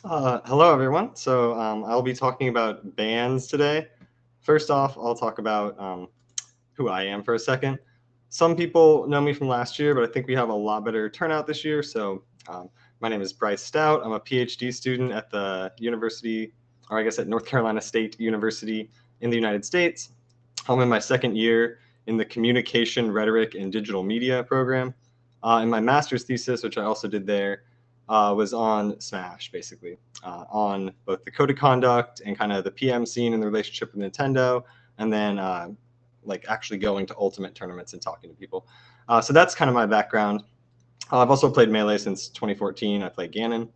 Hello, everyone. I'll be talking about bands today. First off, I'll talk about who I am for a second. Some people know me from last year, but I think we have a lot better turnout this year. My name is Bryce Stout. I'm a PhD student at the university, or I guess at North Carolina State University in the United States. I'm in my second year in the Communication, Rhetoric, and Digital Media program. And my master's thesis, which I also did there, was on Smash, basically, on both the code of conduct and kind of the PM scene and the relationship with Nintendo, and then like actually going to Ultimate tournaments and talking to people. So that's kind of my background. I've also played Melee since 2014. I play Ganon.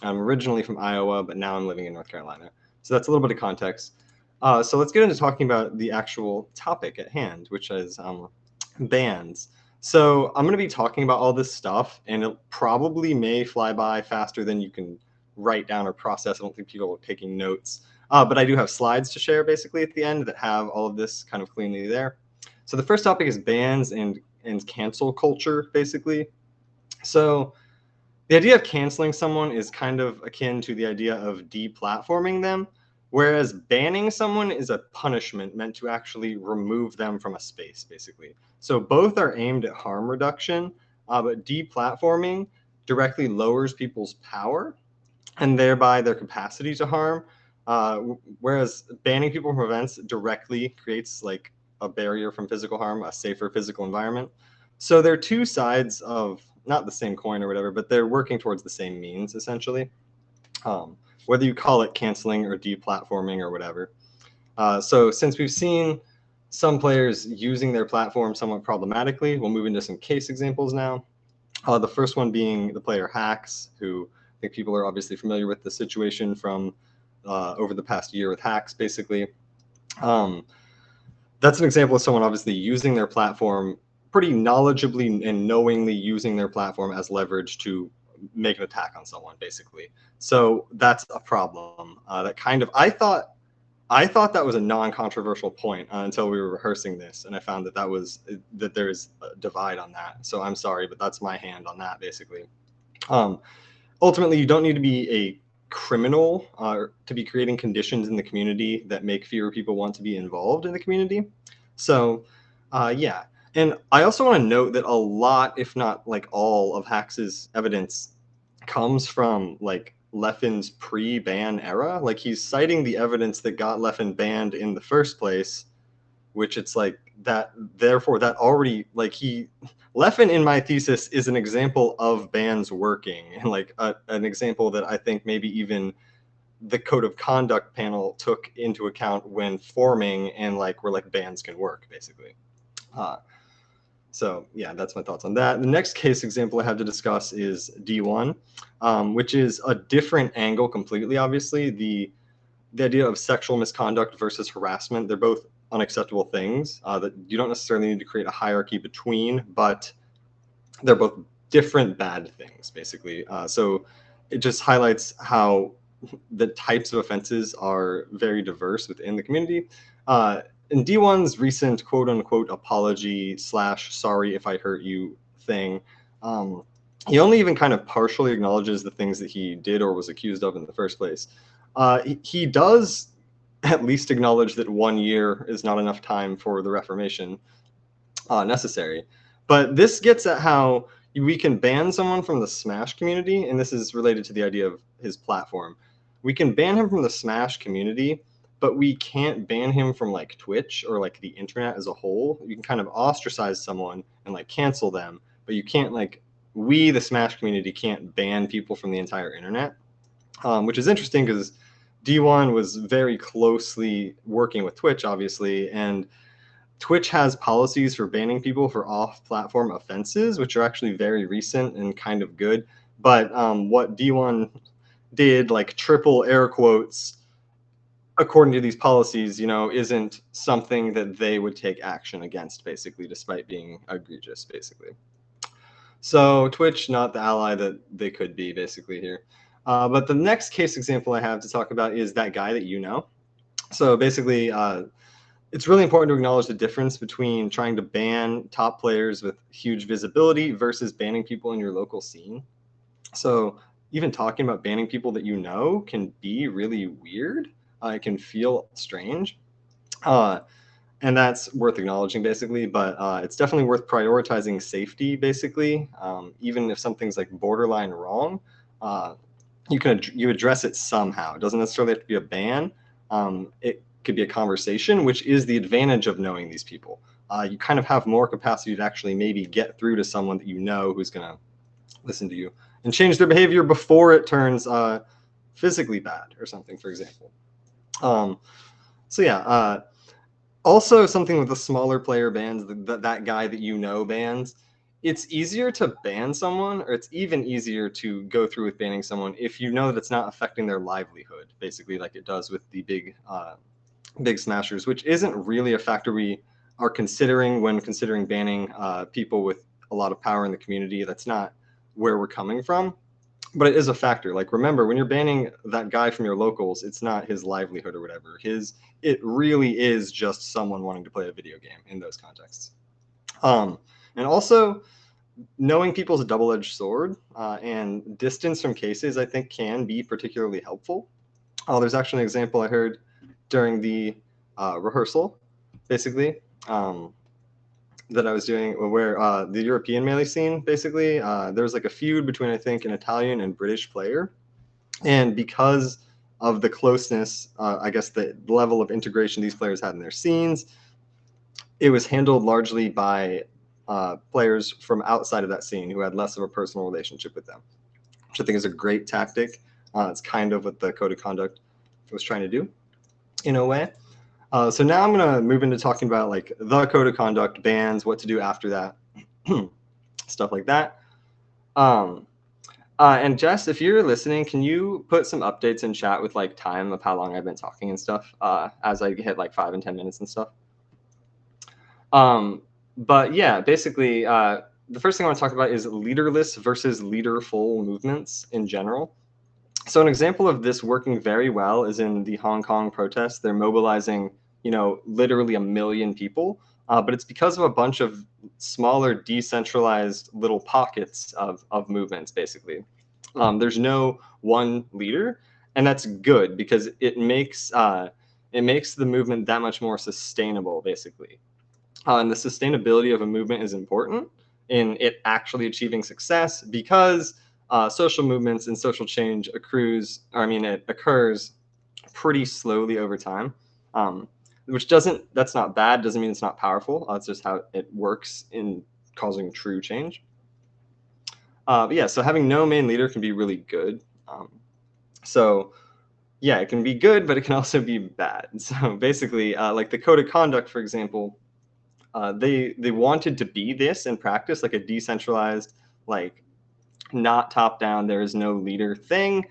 I'm originally from Iowa, but now I'm living in North Carolina. So that's a little bit of context. So let's get into talking about the actual topic at hand, which is bands. So I'm going to be talking about all this stuff, and it probably may fly by faster than you can write down or process. I don't think people are taking notes. But I do have slides to share basically at the end that have all of this kind of cleanly there. So the first topic is bands and cancel culture, basically. So the idea of canceling someone is kind of akin to the idea of deplatforming them, whereas banning someone is a punishment meant to actually remove them from a space, basically. So both are aimed at harm reduction, but deplatforming directly lowers people's power and thereby their capacity to harm, whereas banning people from events directly creates like a barrier from physical harm, a safer physical environment. So they're two sides of not the same coin or whatever, but they're working towards the same means essentially. Whether you call it canceling or deplatforming or whatever. So since we've seen some players using their platform somewhat problematically, we'll move into some case examples now. The first one being the player Hacks, who I think people are obviously familiar with the situation from over the past year with Hacks, basically. That's an example of someone obviously using their platform pretty knowledgeably and knowingly using their platform as leverage to make an attack on someone, basically. So that's a problem. That kind of I thought that was a non-controversial point until we were rehearsing this, and I found that there's a divide on that. So I'm sorry, but that's my hand on that, basically. Um, Ultimately, you don't need to be a criminal to be creating conditions in the community that make fewer people want to be involved in the community. So, yeah. And I also want to note that a lot, if not like all, of Hax's evidence comes from like Leffen's pre-ban era. Like he's citing the evidence that got Leffen banned in the first place, which it's like that. Therefore, that already like Leffen in my thesis is an example of bans working, and like an example that I think maybe even the code of conduct panel took into account when forming and like where like bans can work basically. Uh, so yeah, that's my thoughts on that. The next case example I have to discuss is D1, which is a different angle completely. Obviously, the idea of sexual misconduct versus harassment, they're both unacceptable things that you don't necessarily need to create a hierarchy between, but they're both different bad things, basically. So it just highlights how the types of offenses are very diverse within the community. In D1's recent quote unquote apology / sorry if I hurt you thing, he only even kind of partially acknowledges the things that he did or was accused of in the first place. He does at least acknowledge that 1 year is not enough time for the Reformation necessary. But this gets at how we can ban someone from the Smash community, and this is related to the idea of his platform. We can ban him from the Smash community, but we can't ban him from like Twitch or like the internet as a whole. You can kind of ostracize someone and like cancel them, but you can't like we the Smash community can't ban people from the entire internet, which is interesting because D1 was very closely working with Twitch, obviously, and Twitch has policies for banning people for off-platform offenses, which are actually very recent and kind of good. But what D1 did, like triple air quotes, according to these policies, isn't something that they would take action against, basically, despite being egregious, basically. So Twitch, not the ally that they could be, basically, here. But the next case example I have to talk about is that guy that you know. So basically, it's really important to acknowledge the difference between trying to ban top players with huge visibility versus banning people in your local scene. So even talking about banning people that you know can be really weird. It can feel strange. And that's worth acknowledging, basically, but it's definitely worth prioritizing safety, basically. Even if something's like borderline wrong, you address it somehow. It doesn't necessarily have to be a ban. It could be a conversation, which is the advantage of knowing these people. You kind of have more capacity to actually maybe get through to someone that you know who's going to listen to you and change their behavior before it turns physically bad or something, for example. So yeah, also something with the smaller player bans, that guy that you know bans, it's easier to ban someone, or it's even easier to go through with banning someone if you know that it's not affecting their livelihood, basically, like it does with the big smashers, which isn't really a factor we are considering when considering banning people with a lot of power in the community. That's not where we're coming from, but it is a factor. Like, remember, when you're banning that guy from your locals, it's not his livelihood or whatever. It really is just someone wanting to play a video game in those contexts. And also, knowing people is a double-edged sword, and distance from cases, I think, can be particularly helpful. There's actually an example I heard during the rehearsal, basically, that I was doing, where the European melee scene, basically, there was like a feud between, I think, an Italian and British player. And because of the closeness, I guess the level of integration these players had in their scenes, it was handled largely by players from outside of that scene who had less of a personal relationship with them, which I think is a great tactic. It's kind of what the code of conduct was trying to do, in a way. So now I'm going to move into talking about like the code of conduct, bans, what to do after that, stuff like that. And Jess, if you're listening, can you put some updates in chat with like time of how long I've been talking and stuff as I hit like 5 and 10 minutes and stuff? But yeah, basically, the first thing I want to talk about is leaderless versus leaderful movements in general. So an example of this working very well is in the Hong Kong protests. They're mobilizing, literally 1 million people, but it's because of a bunch of smaller, decentralized little pockets of movements, basically. There's no one leader, and that's good because it makes the movement that much more sustainable, basically. And the sustainability of a movement is important in it actually achieving success, because social movements and social change it occurs pretty slowly over time, that's not bad, doesn't mean it's not powerful. It's just how it works in causing true change. But yeah, so having no main leader can be really good. So yeah, it can be good, but it can also be bad. So basically, like the code of conduct, for example, they wanted to be this in practice, like a decentralized, like not top down, there is no leader thing.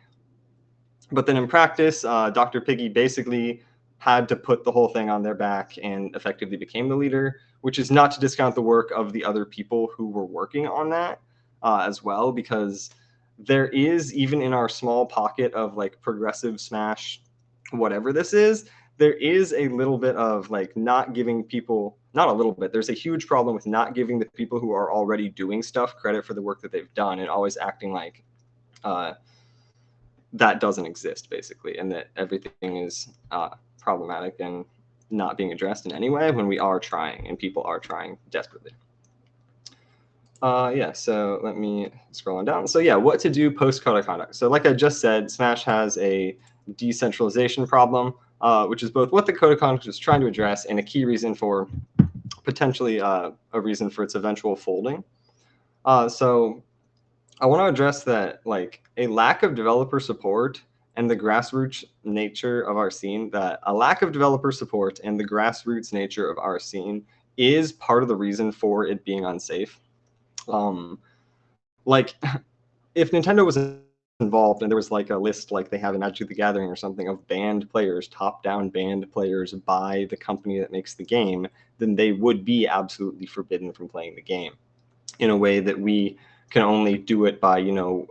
But then in practice, Dr. Piggy basically had to put the whole thing on their back and effectively became the leader, which is not to discount the work of the other people who were working on that as well, because there is, even in our small pocket of like progressive smash, whatever this is, there is a little bit of like not giving people, not a little bit, there's a huge problem with not giving the people who are already doing stuff credit for the work that they've done, and always acting like that doesn't exist, basically, and that everything is problematic and not being addressed in any way, when we are trying, and people are trying desperately. Yeah, so let me scroll on down. So yeah, what to do post code of conduct. So like I just said, Smash has a decentralization problem, which is both what the code of conduct is trying to address and a key reason for, potentially a reason for its eventual folding. So I want to address that, like, a lack of developer support and the grassroots nature of our scene, that a lack of developer support and the grassroots nature of our scene is part of the reason for it being unsafe. Like, if Nintendo was involved and there was like a list like they have in Magic the Gathering or something of banned players, top-down banned players by the company that makes the game, then they would be absolutely forbidden from playing the game, in a way that we can only do it by,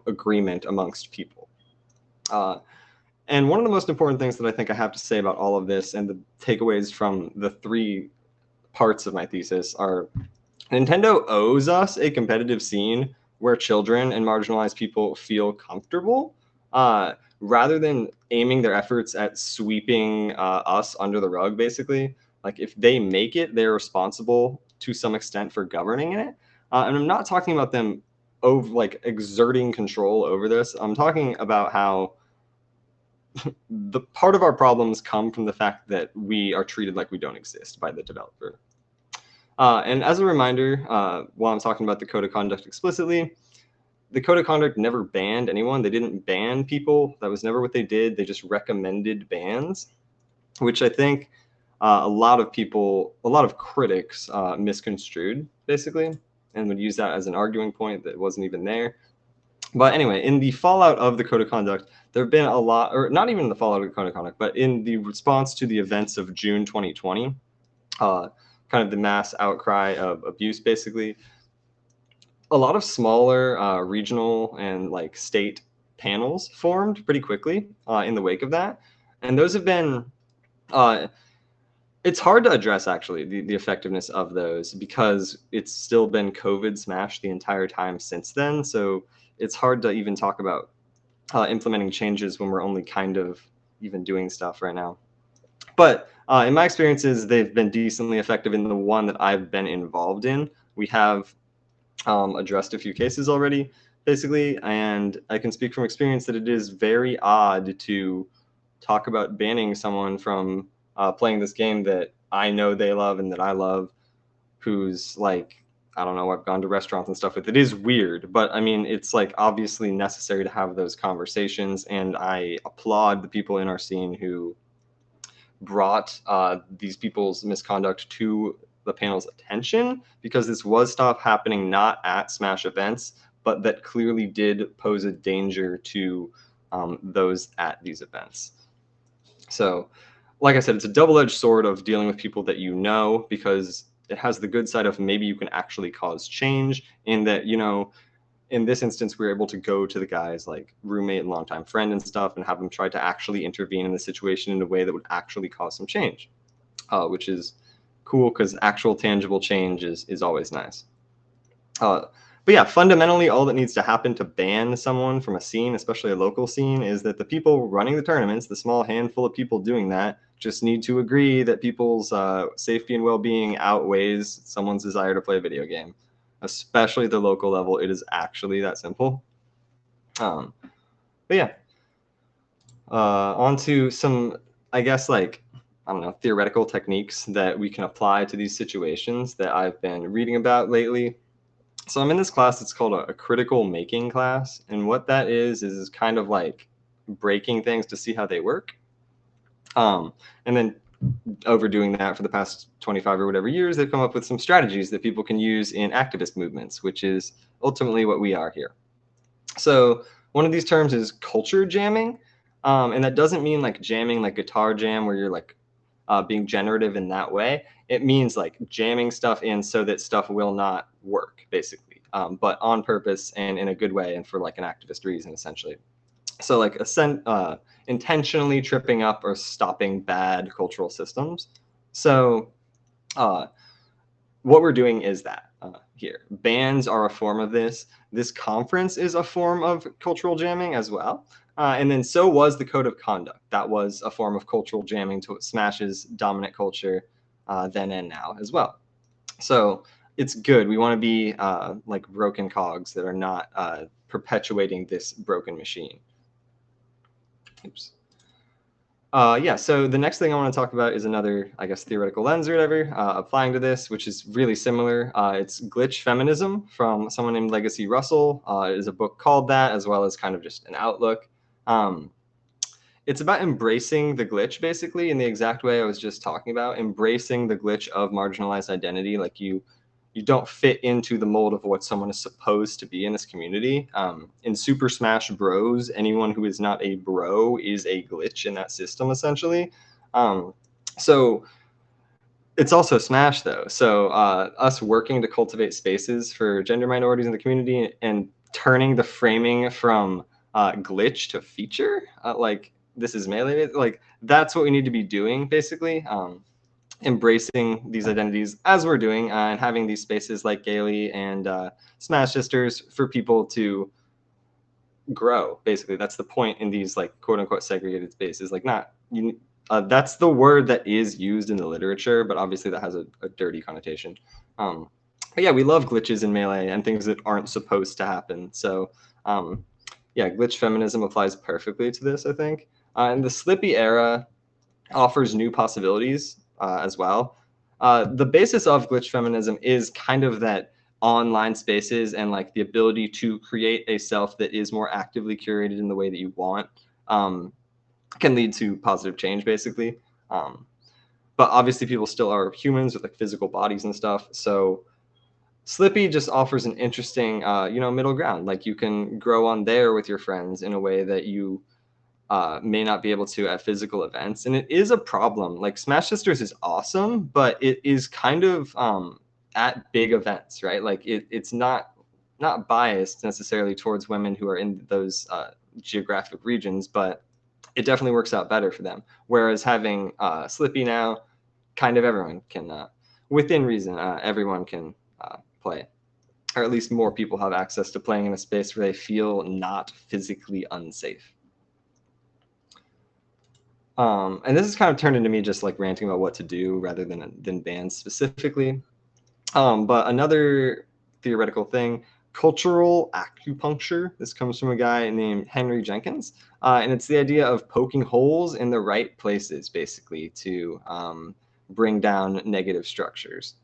agreement amongst people. And one of the most important things that I think I have to say about all of this, and the takeaways from the 3 parts of my thesis, are Nintendo owes us a competitive scene where children and marginalized people feel comfortable, rather than aiming their efforts at sweeping us under the rug, basically. Like if they make it, they're responsible to some extent for governing it. And I'm not talking about them over like exerting control over this. I'm talking about how the part of our problems come from the fact that we are treated like we don't exist by the developer. And as a reminder, while I'm talking about the code of conduct explicitly, the code of conduct never banned anyone. They didn't ban people. That was never what they did. They just recommended bans, which I think a lot of critics misconstrued, basically, and would use that as an arguing point that wasn't even there. But anyway, in the fallout of the code of conduct, there have been a lot, or not even in the fallout of the code of conduct, but in the response to the events of June 2020, kind of the mass outcry of abuse, basically, a lot of smaller regional and like state panels formed pretty quickly in the wake of that. And those have been, it's hard to address actually the effectiveness of those because it's still been COVID smash the entire time since then. So it's hard to even talk about implementing changes when we're only kind of even doing stuff right now. But in my experiences, they've been decently effective in the one that I've been involved in. We have addressed a few cases already, basically, and I can speak from experience that it is very odd to talk about banning someone from playing this game that I know they love and that I love, who's like, I don't know, I've gone to restaurants and stuff with. It is weird, but I mean, it's like obviously necessary to have those conversations, and I applaud the people in our scene who brought these people's misconduct to the panel's attention, because this was stuff happening not at Smash events, but that clearly did pose a danger to those at these events. So, like I said, it's a double-edged sword of dealing with people that you know, because it has the good side of maybe you can actually cause change in that, you know, in this instance, we were able to go to the guy's like roommate and longtime friend and stuff and have them try to actually intervene in the situation in a way that would actually cause some change, which is cool because actual tangible change is always nice. But yeah, fundamentally, all that needs to happen to ban someone from a scene, especially a local scene, is that the people running the tournaments, the small handful of people doing that, just need to agree that people's safety and well-being outweighs someone's desire to play a video game. Especially at the local level, it is actually that simple. But yeah, on to some, I guess, like, I don't know, theoretical techniques that we can apply to these situations that I've been reading about lately. So I'm in this class, it's called a critical making class. And what that is kind of like breaking things to see how they work. And then overdoing that for the past 25 or whatever years, they've come up with some strategies that people can use in activist movements, which is ultimately what we are here. So one of these terms is culture jamming. And that doesn't mean like jamming like guitar jam where you're like being generative in that way. It means like jamming stuff in so that stuff will not work, basically, but on purpose and in a good way and for like an activist reason, essentially. So like intentionally tripping up or stopping bad cultural systems. So what we're doing is that here. Bans are a form of this. This conference is a form of cultural jamming as well. And then so was the code of conduct. That was a form of cultural jamming to Smash's dominant culture then and now as well. So it's good. We want to be like broken cogs that are not perpetuating this broken machine. Oops. Yeah, so the next thing I want to talk about is another, I guess, theoretical lens or whatever, applying to this, which is really similar. It's Glitch Feminism from someone named Legacy Russell. It is a book called that, as well as kind of just an outlook. It's about embracing the glitch, basically, in the exact way I was just talking about, embracing the glitch of marginalized identity. Like you don't fit into the mold of what someone is supposed to be in this community. In Super Smash Bros, anyone who is not a bro is a glitch in that system, essentially. So it's also Smash, though. So us working to cultivate spaces for gender minorities in the community and turning the framing from glitch to feature, like this is melee, like that's what we need to be doing, basically. embracing these identities as we're doing, and having these spaces like Gaily and Smash Sisters for people to grow. Basically, that's the point in these like quote unquote segregated spaces. Like not you. That's the word that is used in the literature, but obviously that has a dirty connotation. But yeah, we love glitches in Melee and things that aren't supposed to happen. So yeah, glitch feminism applies perfectly to this, I think. And the Slippy era offers new possibilities as well. The basis of glitch feminism is kind of that online spaces and like the ability to create a self that is more actively curated in the way that you want can lead to positive change, basically. But obviously, people still are humans with like physical bodies and stuff. So Slippy just offers an interesting, middle ground. Like you can grow on there with your friends in a way that you may not be able to at physical events. And it is a problem. Like Smash Sisters is awesome, but it is kind of at big events, right? Like it's not biased necessarily towards women who are in those geographic regions, but it definitely works out better for them. Whereas having Slippy now, kind of everyone can, within reason, everyone can play. Or at least more people have access to playing in a space where they feel not physically unsafe. And this has kind of turned into me just like ranting about what to do rather than bans specifically. But another theoretical thing, cultural acupuncture. This comes from a guy named Henry Jenkins. And it's the idea of poking holes in the right places, basically, to bring down negative structures.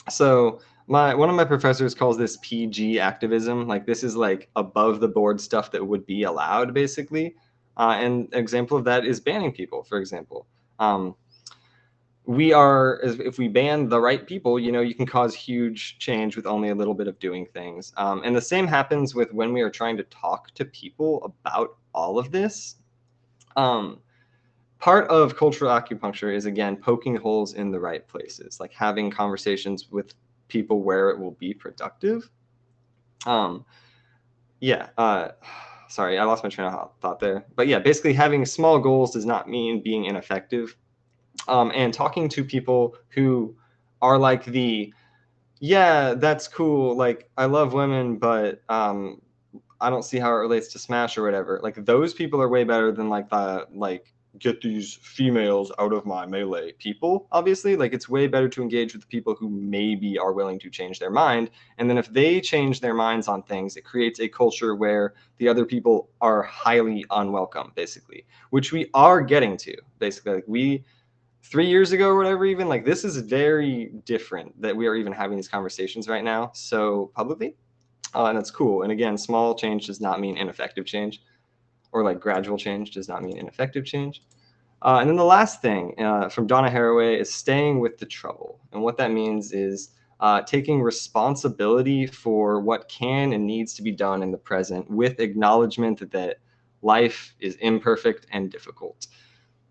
So one of my professors calls this PG activism. Like this is like above the board stuff that would be allowed, basically. And an example of that is banning people, for example. If we ban the right people, you can cause huge change with only a little bit of doing things. And the same happens with when we are trying to talk to people about all of this. Part of cultural acupuncture is, again, poking holes in the right places, like having conversations with people where it will be productive. Sorry, I lost my train of thought there. But yeah, basically having small goals does not mean being ineffective. And talking to people who are like yeah, that's cool. Like, I love women, but I don't see how it relates to Smash or whatever. Like, those people are way better than get these females out of my Melee people, obviously. Like, it's way better to engage with the people who maybe are willing to change their mind. And then if they change their minds on things, it creates a culture where the other people are highly unwelcome, basically, which we are getting to, basically. Like, 3 years ago or whatever, even, like, this is very different that we are even having these conversations right now so publicly. And that's cool. And again, small change does not mean ineffective change, or like gradual change does not mean ineffective change. And then the last thing from Donna Haraway is staying with the trouble. And what that means is taking responsibility for what can and needs to be done in the present with acknowledgement that life is imperfect and difficult.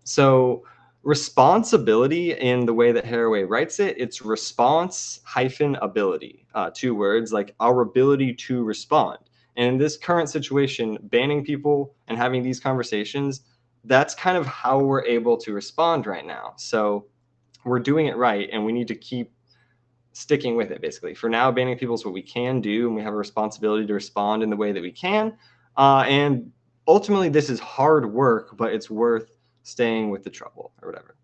So responsibility, in the way that Haraway writes it, it's response hyphen ability, 2 words, like our ability to respond. And in this current situation, banning people and having these conversations, that's kind of how we're able to respond right now. So we're doing it right, and we need to keep sticking with it, basically. For now, banning people is what we can do, and we have a responsibility to respond in the way that we can. And ultimately, this is hard work, but it's worth staying with the trouble, or whatever,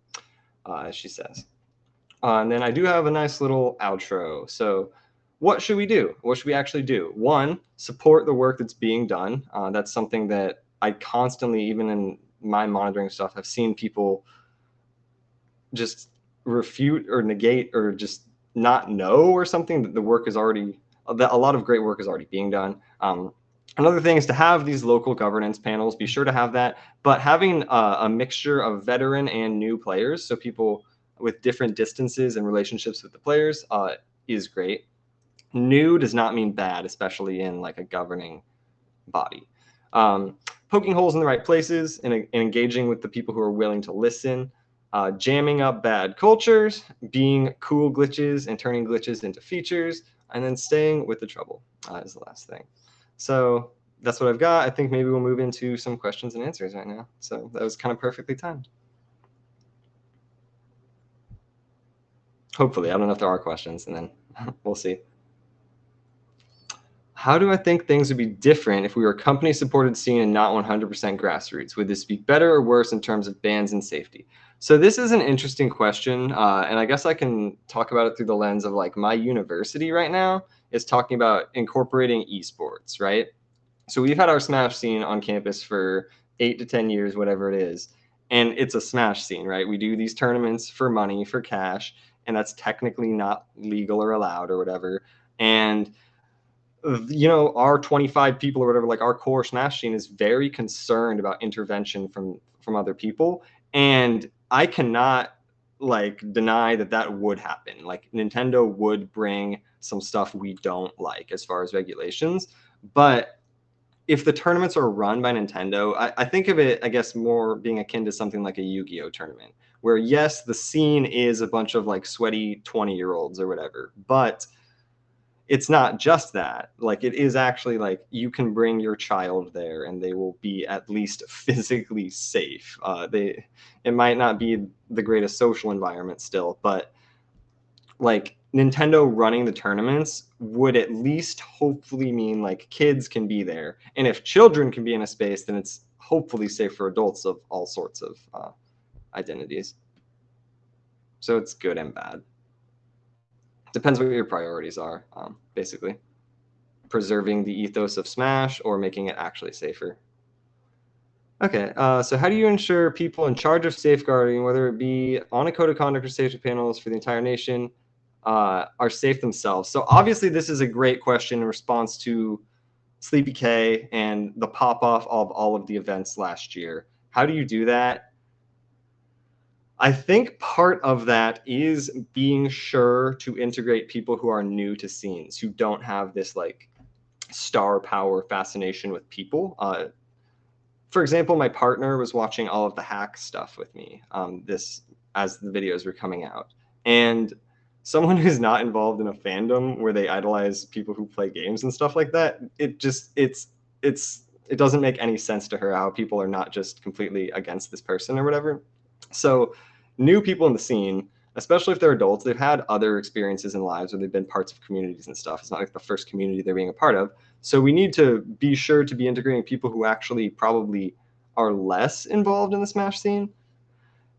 as she says. And then I do have a nice little outro. So what should we do? What should we actually do? 1, support the work that's being done. That's something that I constantly, even in my monitoring stuff, have seen people just refute or negate or just not know or something, that the work is already, that a lot of great work is already being done. Another thing is to have these local governance panels. Be sure to have that, but having a mixture of veteran and new players, so people with different distances and relationships with the players, is great. New does not mean bad, especially in like a governing body. Poking holes in the right places and engaging with the people who are willing to listen. Jamming up bad cultures, being cool glitches and turning glitches into features, and then staying with the trouble is the last thing. So that's what I've got. I think maybe we'll move into some questions and answers right now. So that was kind of perfectly timed. Hopefully, I don't know if there are questions, and then we'll see. How do I think things would be different if we were a company-supported scene and not 100% grassroots? Would this be better or worse in terms of bans and safety? So this is an interesting question, and I guess I can talk about it through the lens of like my university right now is talking about incorporating esports, right? So we've had our Smash scene on campus for 8 to 10 years, whatever it is, and it's a Smash scene, right? We do these tournaments for money, for cash, and that's technically not legal or allowed or whatever. And our 25 people or whatever, like our core Smash scene is very concerned about intervention from other people, and I cannot like deny that that would happen. Like Nintendo would bring some stuff we don't like as far as regulations, but if the tournaments are run by Nintendo, I think of it, I guess, more being akin to something like a Yu-Gi-Oh tournament, where yes, the scene is a bunch of like sweaty 20-year-olds or whatever, but it's not just that. Like it is actually like you can bring your child there and they will be at least physically safe. It might not be the greatest social environment still, but like Nintendo running the tournaments would at least hopefully mean like kids can be there. And if children can be in a space, then it's hopefully safe for adults of all sorts of identities. So it's good and bad. Depends what your priorities are, basically. Preserving the ethos of Smash or making it actually safer. Okay, so how do you ensure people in charge of safeguarding, whether it be on a code of conduct or safety panels for the entire nation, are safe themselves? So obviously this is a great question in response to Sleepy K and the pop-off of all of the events last year. How do you do that? I think part of that is being sure to integrate people who are new to scenes, who don't have this like star power fascination with people. For example, my partner was watching all of the hack stuff with me this as the videos were coming out, and someone who's not involved in a fandom where they idolize people who play games and stuff like that, it doesn't make any sense to her how people are not just completely against this person or whatever. So new people in the scene, especially if they're adults, they've had other experiences in lives where they've been parts of communities and stuff. It's not like the first community they're being a part of. So we need to be sure to be integrating people who actually probably are less involved in the Smash scene.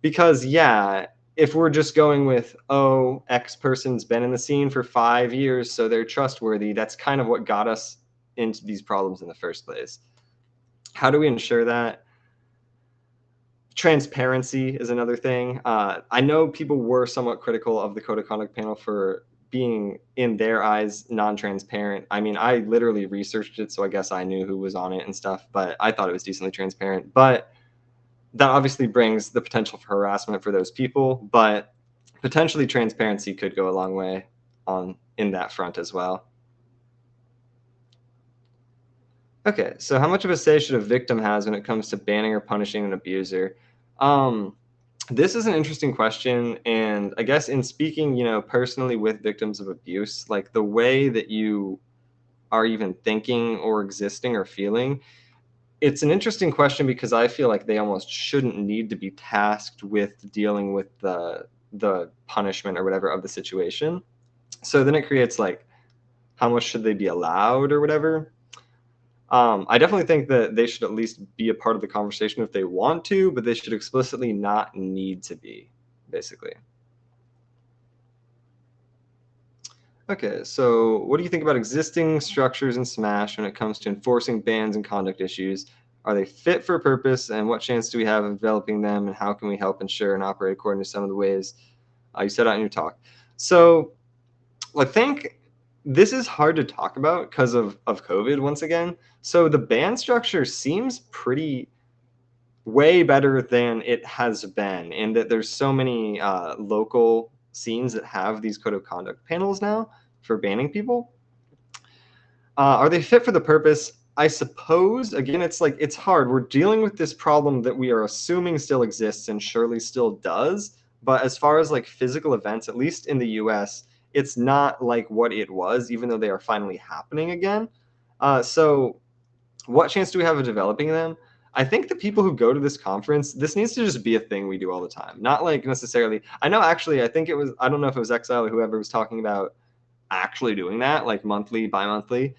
Because yeah, if we're just going with, oh, X person's been in the scene for 5 years, so they're trustworthy, that's kind of what got us into these problems in the first place. How do we ensure that? Transparency is another thing. I know people were somewhat critical of the code of conduct panel for being, in their eyes, non-transparent. I mean, I literally researched it, so I guess I knew who was on it and stuff, but I thought it was decently transparent. But that obviously brings the potential for harassment for those people, but potentially transparency could go a long way in that front as well. Okay, so how much of a say should a victim has when it comes to banning or punishing an abuser? Um, this is an interesting question, and I guess in speaking, personally with victims of abuse, like the way that you are even thinking or existing or feeling, it's an interesting question because I feel like they almost shouldn't need to be tasked with dealing with the punishment or whatever of the situation. So then it creates like how much should they be allowed or whatever. I definitely think that they should at least be a part of the conversation if they want to, but they should explicitly not need to be, basically. Okay, so what do you think about existing structures in Smash when it comes to enforcing bans and conduct issues? Are they fit for purpose, and what chance do we have of developing them, and how can we help ensure and operate according to some of the ways you set out in your talk? So I think this is hard to talk about because of COVID once again. So the ban structure seems pretty way better than it has been in that there's so many local scenes that have these code of conduct panels now for banning people. Are they fit for the purpose? I suppose. Again, it's like it's hard. We're dealing with this problem that we are assuming still exists and surely still does. But as far as like physical events, at least in the US, it's not like what it was, even though they are finally happening again. So what chance do we have of developing them? I think the people who go to this conference, this needs to just be a thing we do all the time. Not like necessarily, I know actually, I think it was, I don't know if it was Exile or whoever was talking about actually doing that, like monthly, bi-monthly.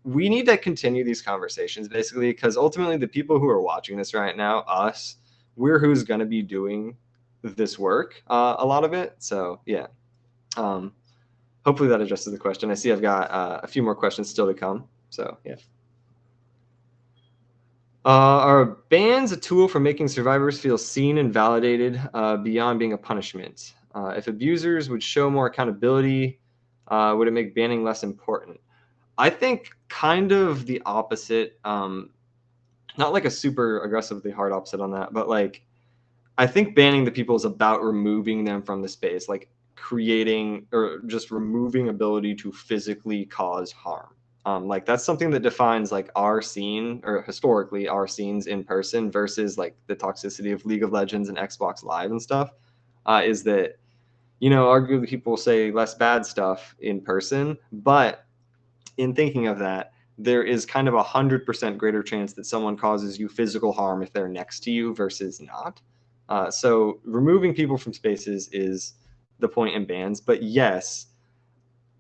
We need to continue these conversations basically, because ultimately the people who are watching this right now, us, we're who's going to be doing this work, a lot of it. So yeah, hopefully that addresses the question. I see I've got a few more questions still to come. So yeah. Are bans a tool for making survivors feel seen and validated beyond being a punishment? If abusers would show more accountability, would it make banning less important? I think kind of the opposite. Not like a super aggressively hard opposite on that, but like I think banning the people is about removing them from the space, like creating or just removing ability to physically cause harm. Like that's something that defines like our scene or historically our scenes in person versus like the toxicity of League of Legends and Xbox Live and stuff. Is that, you know, arguably people say less bad stuff in person, but in thinking of that, there is kind of 100% greater chance that someone causes you physical harm if they're next to you versus not. So removing people from spaces is the point in bans. But yes,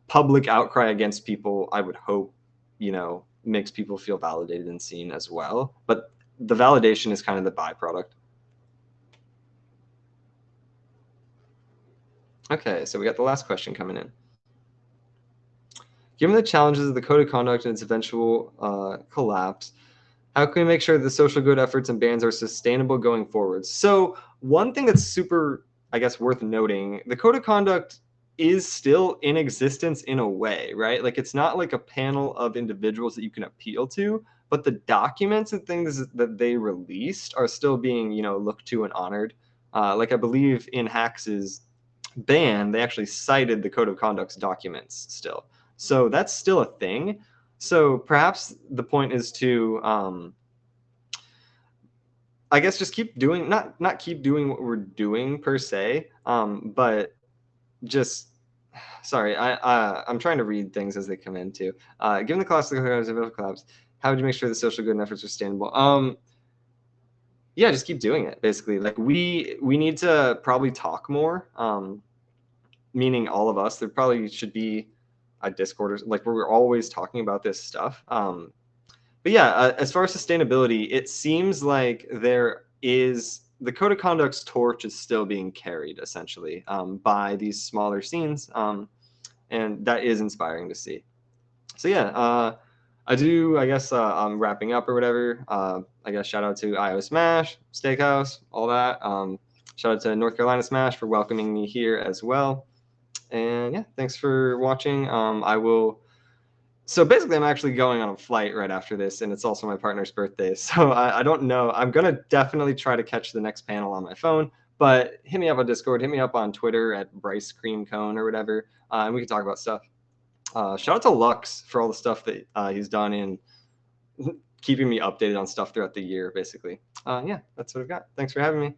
public outcry against people, I would hope, you know, makes people feel validated and seen as well. But the validation is kind of the byproduct. Okay, so we got the last question coming in. Given the challenges of the code of conduct and its eventual collapse, how can we make sure that the social good efforts and bans are sustainable going forward? So one thing that's super, I guess, worth noting, the code of conduct is still in existence in a way, right? Like it's not like a panel of individuals that you can appeal to, but the documents and things that they released are still being, you know, looked to and honored. Like I believe in Hax's ban, they actually cited the code of conduct's documents still. So that's still a thing. So perhaps the point is to, I guess, just keep doing, not keep doing what we're doing per se, but just, sorry, I'm trying to read things as they come in too. Given the classical collapse, how would you make sure the social good and efforts are sustainable? Yeah, just keep doing it. Basically, like we need to probably talk more. Meaning all of us. There probably should be a Discord or like where we're always talking about this stuff. But yeah, as far as sustainability, it seems like there is the code of conduct's torch is still being carried essentially by these smaller scenes, and that is inspiring to see. So yeah, I guess I'm wrapping up or whatever. I guess shout out to IO Smash, Steakhouse, all that. Shout out to North Carolina Smash for welcoming me here as well. And yeah, thanks for watching. So basically I'm actually going on a flight right after this, and it's also my partner's birthday. So I don't know. I'm going to definitely try to catch the next panel on my phone, but hit me up on Discord, hit me up on Twitter at Bryce Cream Cone or whatever, and we can talk about stuff. Shout out to Lux for all the stuff that he's done in keeping me updated on stuff throughout the year, basically. Yeah, that's what I've got. Thanks for having me.